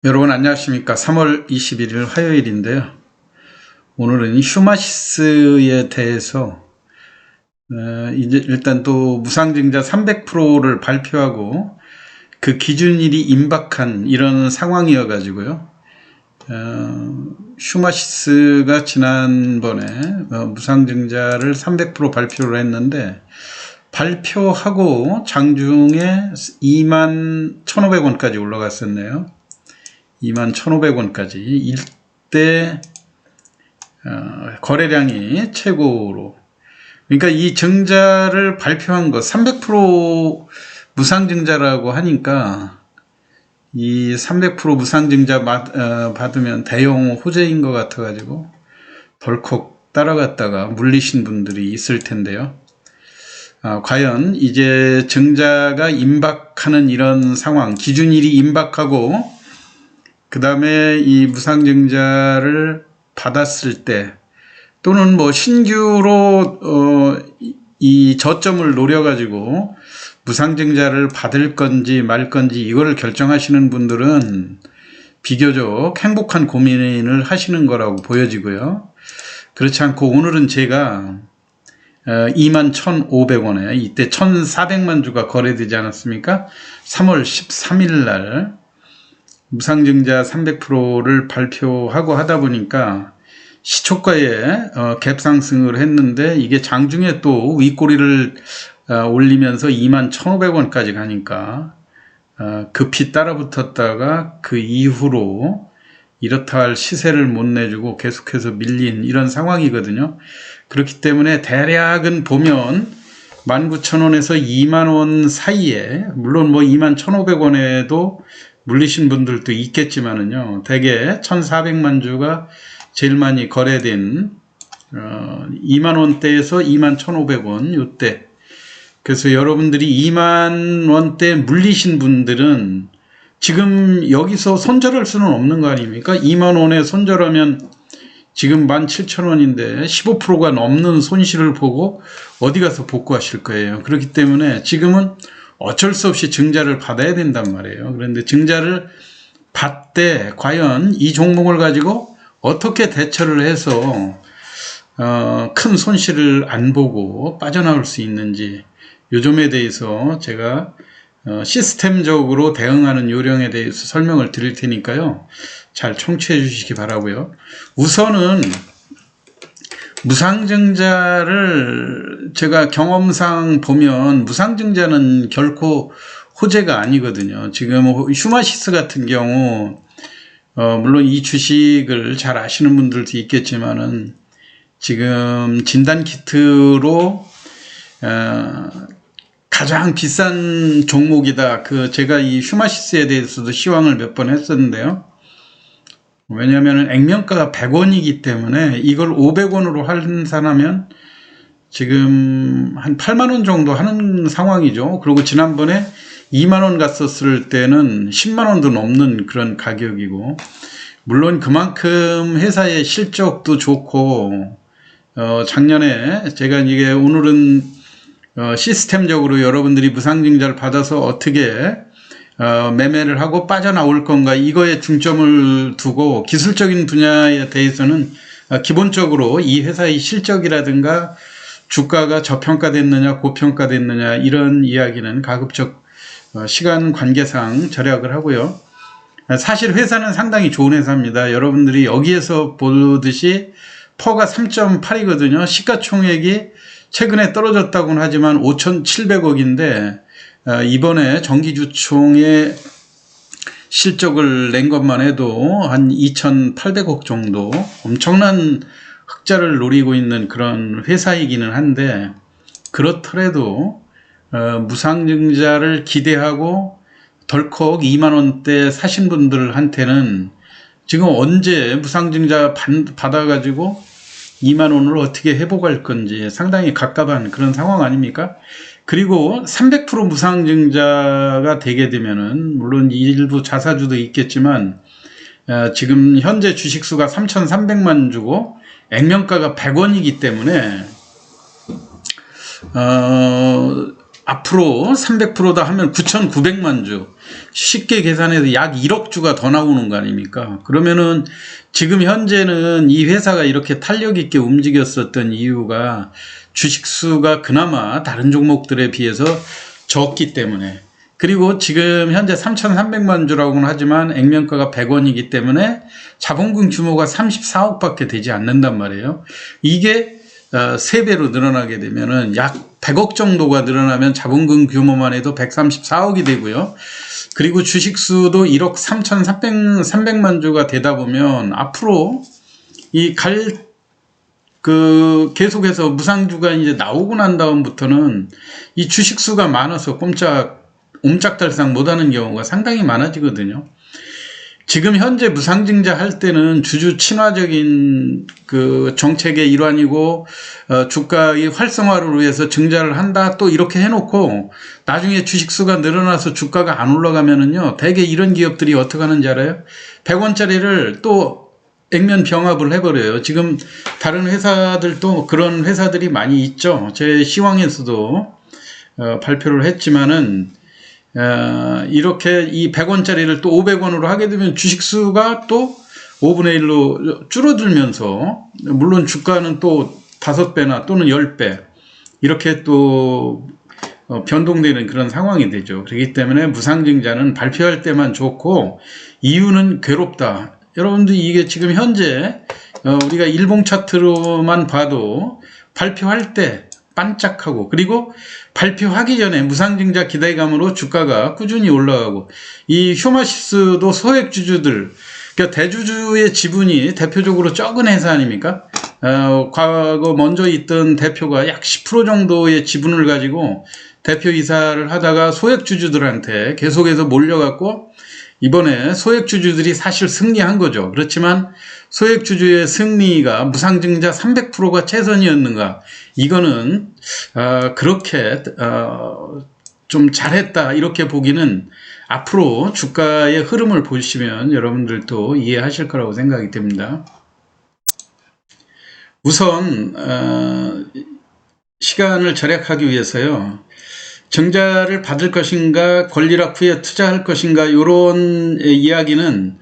여러분 안녕하십니까. 3월 21일 화요일인데요. 오늘은 휴마시스에 대해서 이제 일단 또 무상증자 300%를 발표하고 그 기준일이 임박한 이런 상황이어 가지고요. 휴마시스가 지난번에 무상증자를 300% 발표를 했는데, 발표하고 장중에 21,500원까지 올라갔었네요. 21,500원까지 일대 거래량이 최고로, 그러니까 이 증자를 발표한 거 300% 무상증자라고 하니까 이 300% 무상증자 받으면 대형 호재인 것 같아 가지고 덜컥 따라갔다가 물리신 분들이 있을 텐데요. 과연 이제 증자가 임박하는 이런 상황, 기준일이 임박하고 그 다음에 이 무상증자를 받았을 때, 또는 뭐 신규로 이 저점을 노려가지고 무상증자를 받을 건지 말 건지 이거를 결정하시는 분들은 비교적 행복한 고민을 하시는 거라고 보여지고요. 그렇지 않고 오늘은 제가 21,500원에 이때 1,400만 주가 거래되지 않았습니까? 3월 13일 날 무상증자 300%를 발표하고 하다 보니까 시초가에 갭 상승을 했는데, 이게 장중에 또 윗꼬리를 올리면서 21,500원까지 가니까 급히 따라붙었다가 그 이후로 이렇다 할 시세를 못 내주고 계속해서 밀린 이런 상황이거든요. 그렇기 때문에 대략은 보면 19,000원에서 20,000원 사이에, 물론 뭐 21,500원에도 물리신 분들도 있겠지만은요, 대개 1,400만 주가 제일 많이 거래된 20,000원대에서 21,500원 요때. 그래서 여러분들이 20,000원대 물리신 분들은 지금 여기서 손절할 수는 없는 거 아닙니까? 20,000원에 손절하면 지금 17,000원인데 15%가 넘는 손실을 보고 어디 가서 복구하실 거예요. 그렇기 때문에 지금은 어쩔 수 없이 증자를 받아야 된단 말이에요. 그런데 증자를 받되 과연 이 종목을 가지고 어떻게 대처를 해서 큰 손실을 안 보고 빠져나올 수 있는지, 요 점에 대해서 제가 시스템적으로 대응하는 요령에 대해서 설명을 드릴 테니까요, 잘 청취해 주시기 바라고요. 우선은 무상증자를 제가 경험상 보면 무상증자는 결코 호재가 아니거든요. 지금 휴마시스 같은 경우 물론 이 주식을 잘 아시는 분들도 있겠지만은 지금 진단키트로 가장 비싼 종목이다. 제가 이 휴마시스에 대해서도 시황을 몇 번 했었는데요. 왜냐하면 액면가가 100원이기 때문에 이걸 500원으로 환산하면 지금 한 8만원 정도 하는 상황이죠. 그리고 지난번에 2만원 갔었을 때는 10만원도 넘는 그런 가격이고, 물론 그만큼 회사의 실적도 좋고, 작년에 제가 이게 오늘은 시스템적으로 여러분들이 무상증자를 받아서 어떻게 매매를 하고 빠져나올 건가, 이거에 중점을 두고 기술적인 분야에 대해서는 기본적으로 이 회사의 실적이라든가 주가가 저평가됐느냐 고평가됐느냐 이런 이야기는 가급적 시간 관계상 절약을 하고요. 사실 회사는 상당히 좋은 회사입니다. 여러분들이 여기에서 보듯이 퍼가 3.8이거든요. 시가총액이 최근에 떨어졌다고는 하지만 5,700억인데 이번에 정기주총에 실적을 낸 것만 해도 한 2,800억 정도, 엄청난 흑자를 노리고 있는 그런 회사이기는 한데, 그렇더라도 무상증자를 기대하고 덜컥 2만원대 사신 분들한테는 지금 언제 무상증자 받아가지고 2만원을 어떻게 회복할 건지 상당히 갑갑한 그런 상황 아닙니까? 그리고 300% 무상증자가 되게 되면은, 물론 일부 자사주도 있겠지만 지금 현재 주식수가 3,300만 주고 액면가가 100원이기 때문에 앞으로 300%다 하면 9,900만 주. 쉽게 계산해서 약 1억 주가 더 나오는 거 아닙니까? 그러면은 지금 현재는 이 회사가 이렇게 탄력 있게 움직였었던 이유가 주식수가 그나마 다른 종목들에 비해서 적기 때문에, 그리고 지금 현재 3,300만 주라고는 하지만 액면가가 100원이기 때문에 자본금 규모가 34억밖에 되지 않는단 말이에요. 이게 3배로 늘어나게 되면은 약 100억 정도가 늘어나면 자본금 규모만 해도 134억이 되고요. 그리고 주식수도 1억 3,300만 주가 되다 보면 앞으로 계속해서 무상주가 이제 나오고 난 다음부터는 이 주식수가 많아서 옴짝달싹 못하는 경우가 상당히 많아지거든요. 지금 현재 무상증자 할 때는 주주 친화적인 그 정책의 일환이고, 주가의 활성화를 위해서 증자를 한다, 또 이렇게 해놓고 나중에 주식수가 늘어나서 주가가 안 올라가면은요, 대개 이런 기업들이 어떻게 하는지 알아요? 100원짜리를 또 액면 병합을 해버려요. 지금 다른 회사들도 그런 회사들이 많이 있죠. 제 시황에서도 발표를 했지만은, 이렇게 이 100원짜리를 또 500원으로 하게 되면 주식수가 또 5분의 1로 줄어들면서, 물론 주가는 또 5배나 또는 10배 이렇게 또 변동되는 그런 상황이 되죠. 그렇기 때문에 무상증자는 발표할 때만 좋고 이유는 괴롭다. 여러분들 이게 지금 현재 우리가 일봉 차트로만 봐도 발표할 때 반짝하고, 그리고 발표하기 전에 무상증자 기대감으로 주가가 꾸준히 올라가고, 이 휴마시스도 소액주주들, 그러니까 대주주의 지분이 대표적으로 적은 회사 아닙니까? 과거 먼저 있던 대표가 약 10% 정도의 지분을 가지고 대표이사를 하다가 소액주주들한테 계속해서 몰려갖고 이번에 소액주주들이 사실 승리한 거죠. 그렇지만 소액주주의 승리가 무상증자 300%가 최선이었는가? 이거는 그렇게 좀 잘했다 이렇게 보기는, 앞으로 주가의 흐름을 보시면 여러분들도 이해하실 거라고 생각이 됩니다. 우선 시간을 절약하기 위해서요, 증자를 받을 것인가 권리락 후에 투자할 것인가 이런 이야기는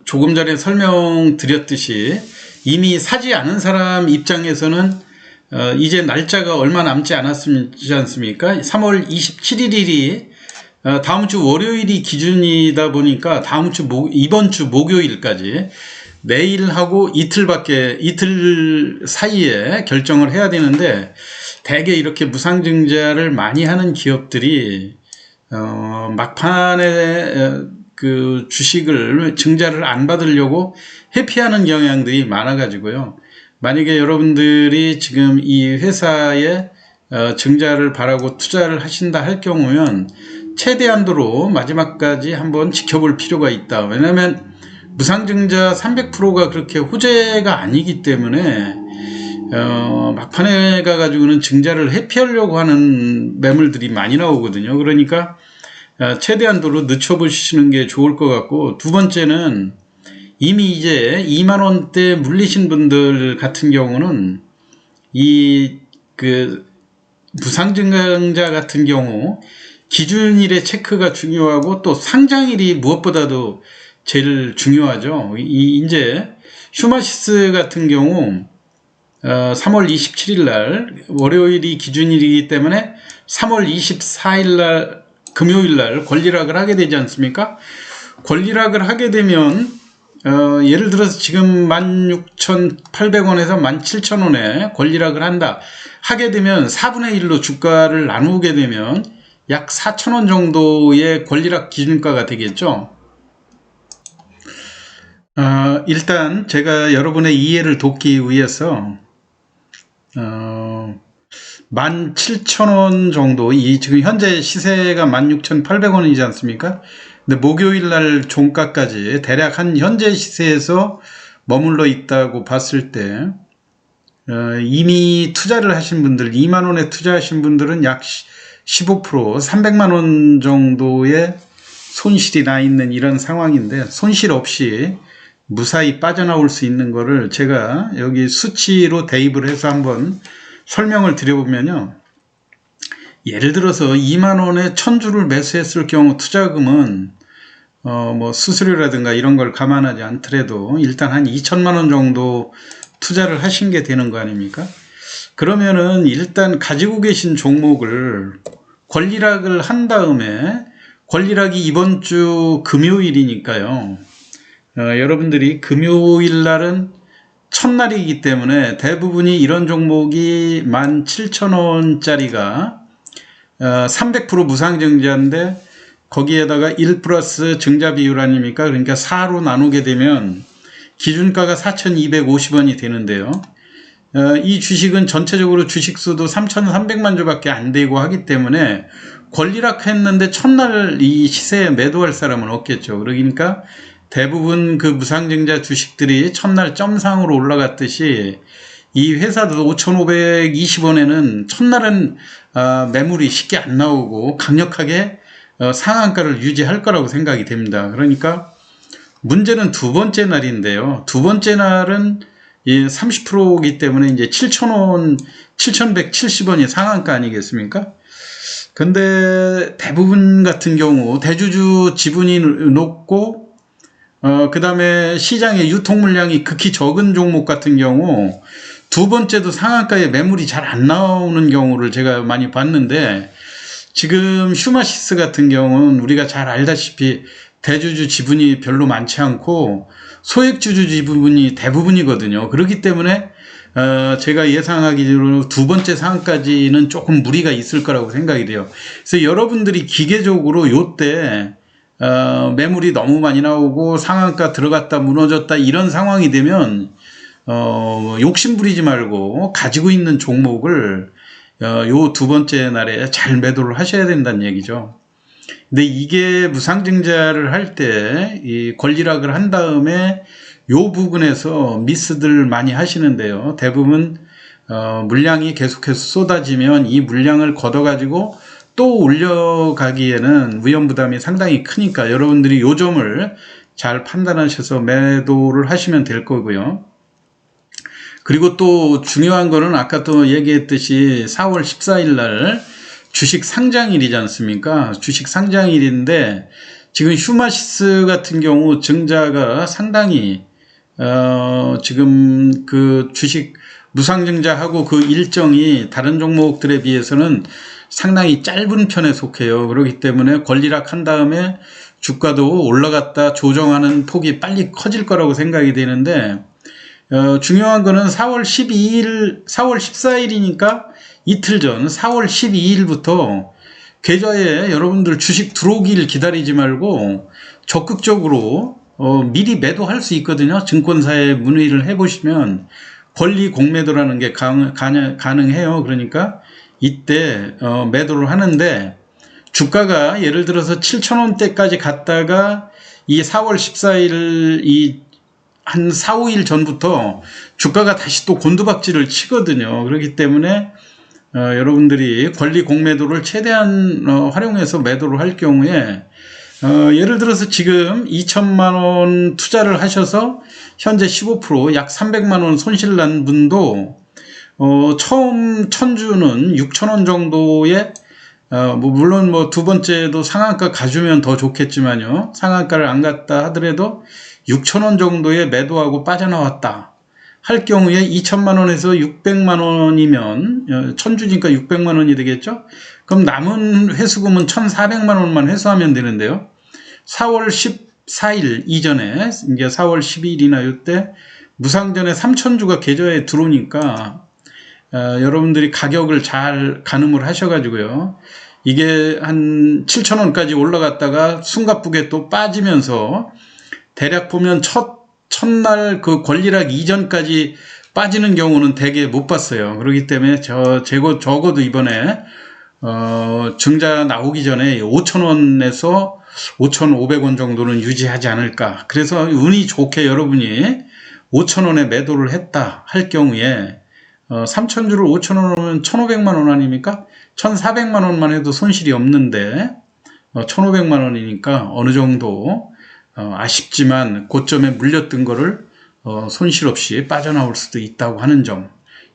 조금 전에 설명드렸듯이 이미 사지 않은 사람 입장에서는 이제 날짜가 얼마 남지 않았지 않습니까? 3월 27일이 다음 주 월요일이 기준이다 보니까 이번 주 목요일까지 내일하고 이틀 사이에 결정을 해야 되는데, 대개 이렇게 무상증자를 많이 하는 기업들이 막판에 그 주식을 증자를 안 받으려고 회피하는 경향들이 많아가지고요. 만약에 여러분들이 지금 이 회사에 증자를 바라고 투자를 하신다 할 경우면 최대한도로 마지막까지 한번 지켜볼 필요가 있다. 왜냐하면 무상증자 300%가 그렇게 호재가 아니기 때문에 막판에 가가지고는 증자를 회피하려고 하는 매물들이 많이 나오거든요. 그러니까 최대한도로 늦춰보시는 게 좋을 것 같고, 두 번째는 이미 이제 2만원대 물리신 분들 같은 경우는 무상증자 같은 경우 기준일의 체크가 중요하고, 또 상장일이 무엇보다도 제일 중요하죠. 이제 휴마시스 같은 경우 3월 27일 날 월요일이 기준일이기 때문에 3월 24일 날 금요일 날 권리락을 하게 되지 않습니까? 권리락을 하게 되면 예를 들어서 지금 16,800원에서 17,000원에 권리락을 한다 하게 되면 4분의 1로 주가를 나누게 되면 약 4,000원 정도의 권리락 기준가가 되겠죠. 일단 제가 여러분의 이해를 돕기 위해서 17,000원 정도, 지금 현재 시세가 16,800원이지 않습니까? 근데 목요일 날 종가까지 대략 한 현재 시세에서 머물러 있다고 봤을 때 이미 투자를 하신 분들, 2만원에 투자하신 분들은 약 15%, 300만원 정도의 손실이 나 있는 이런 상황인데, 손실 없이 무사히 빠져나올 수 있는 거를 제가 여기 수치로 대입을 해서 한번 설명을 드려보면요, 예를 들어서 2만 원에 1000주를 매수했을 경우 투자금은 뭐 수수료라든가 이런 걸 감안하지 않더라도 일단 한 2천만 원 정도 투자를 하신 게 되는 거 아닙니까? 그러면은 일단 가지고 계신 종목을 권리락을 한 다음에, 권리락이 이번 주 금요일이니까요. 여러분들이 금요일 날은 첫날이기 때문에 대부분이 이런 종목이 17,000원짜리가 300% 무상증자인데 거기에다가 1 플러스 증자 비율 아닙니까? 그러니까 4로 나누게 되면 기준가가 4,250원이 되는데요. 이 주식은 전체적으로 주식수도 3,300만 주밖에 안 되고 하기 때문에 권리락했는데 첫날 이 시세에 매도할 사람은 없겠죠. 그러니까 대부분 그 무상증자 주식들이 첫날 점상으로 올라갔듯이 이 회사도 5,520원에는 첫날은 매물이 쉽게 안 나오고 강력하게 상한가를 유지할 거라고 생각이 됩니다. 그러니까 문제는 두 번째 날인데요. 두 번째 날은 30%이기 때문에 이제 7,000원, 7,170원이 상한가 아니겠습니까? 근데 대부분 같은 경우 대주주 지분이 높고 그 다음에 시장의 유통 물량이 극히 적은 종목 같은 경우 두 번째도 상한가에 매물이 잘 안 나오는 경우를 제가 많이 봤는데, 지금 슈마시스 같은 경우는 우리가 잘 알다시피 대주주 지분이 별로 많지 않고 소액주주 지분이 대부분이거든요. 그렇기 때문에 제가 예상하기로 두 번째 상한까지는 조금 무리가 있을 거라고 생각이 돼요. 그래서 여러분들이 기계적으로 요때 매물이 너무 많이 나오고 상한가 들어갔다 무너졌다 이런 상황이 되면 욕심 부리지 말고 가지고 있는 종목을 요 두 번째 날에 잘 매도를 하셔야 된다는 얘기죠. 근데 이게 무상증자를 할 때 이 권리락을 한 다음에 요 부분에서 미스들 많이 하시는데요. 대부분 물량이 계속해서 쏟아지면 이 물량을 걷어가지고 또 올려가기에는 위험부담이 상당히 크니까 여러분들이 요 점을 잘 판단하셔서 매도를 하시면 될 거고요. 그리고 또 중요한 거는 아까 또 얘기했듯이 4월 14일 날 주식 상장일이지 않습니까? 주식 상장일인데 지금 슈마시스 같은 경우 증자가 상당히 지금 그 주식 무상증자하고 그 일정이 다른 종목들에 비해서는 상당히 짧은 편에 속해요. 그렇기 때문에 권리락 한 다음에 주가도 올라갔다 조정하는 폭이 빨리 커질 거라고 생각이 되는데, 중요한 거는 4월 14일이니까 이틀 전 4월 12일부터 계좌에 여러분들 주식 들어오기를 기다리지 말고 적극적으로 미리 매도할 수 있거든요. 증권사에 문의를 해보시면 권리 공매도라는 게 가능해요. 그러니까 이때 매도를 하는데, 주가가 예를 들어서 7,000원대까지 갔다가 이 4월 14일 한 4, 5일 전부터 주가가 다시 또 곤두박질을 치거든요. 그렇기 때문에 여러분들이 권리 공매도를 최대한 활용해서 매도를 할 경우에 예를 들어서 지금 2천만 원 투자를 하셔서 현재 15% 약 300만 원 손실 난 분도 처음 1000주는 6,000원 정도의 물론 두 번째도 상한가 가주면 더 좋겠지만요. 상한가를 안 갔다 하더라도 6,000원 정도에 매도하고 빠져나왔다 할 경우에 2천만 원에서 600만 원이면 1000주니까 600만 원이 되겠죠? 그럼 남은 회수금은 1,400만 원만 회수하면 되는데요. 4월 14일 이전에 이제 4월 12일이나 이때 무상전에 3,000주가 계좌에 들어오니까 여러분들이 가격을 잘 가늠을 하셔가지고요. 이게 한 7,000원까지 올라갔다가 숨가쁘게 또 빠지면서 대략 보면 첫날 그 권리락 이전까지 빠지는 경우는 되게 못 봤어요. 그렇기 때문에 적어도 이번에 증자 나오기 전에 5,000원에서 5,500원 정도는 유지하지 않을까. 그래서 운이 좋게 여러분이 5,000원에 매도를 했다 할 경우에 3,000주를 5,000원 하면 1,500만 원 아닙니까? 1,400만 원만 해도 손실이 없는데 1,500만 원이니까 어느 정도 아쉽지만 고점에 물렸던 거를 손실 없이 빠져나올 수도 있다고 하는 점,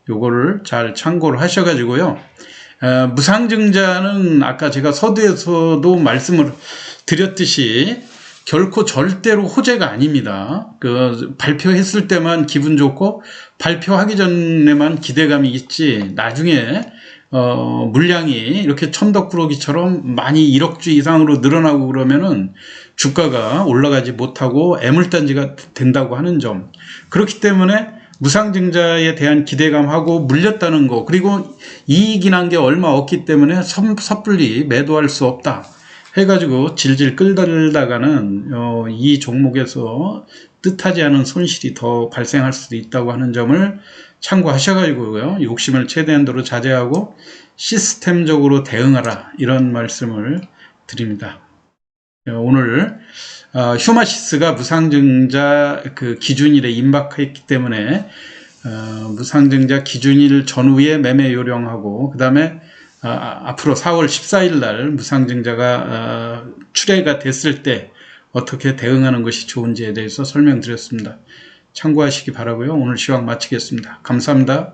요거를 잘 참고를 하셔가지고요. 무상증자는 아까 제가 서두에서도 말씀을 드렸듯이 결코 절대로 호재가 아닙니다. 발표했을 때만 기분 좋고 발표하기 전에만 기대감이 있지, 나중에 물량이 이렇게 천덕꾸러기처럼 많이 1억주 이상으로 늘어나고 그러면은 주가가 올라가지 못하고 애물단지가 된다고 하는 점. 그렇기 때문에 무상증자에 대한 기대감하고 물렸다는 거, 그리고 이익이 난 게 얼마 없기 때문에 섣불리 매도할 수 없다 해가지고 질질 끌다가는 이 종목에서 뜻하지 않은 손실이 더 발생할 수도 있다고 하는 점을 참고하셔가지고요, 욕심을 최대한도로 자제하고 시스템적으로 대응하라, 이런 말씀을 드립니다. 오늘 휴마시스가 무상증자 기준일에 임박했기 때문에 무상증자 기준일 전후에 매매 요령하고, 그 다음에 앞으로 4월 14일 날 무상증자가 출회가 됐을 때 어떻게 대응하는 것이 좋은지에 대해서 설명드렸습니다. 참고하시기 바라고요. 오늘 시황 마치겠습니다. 감사합니다.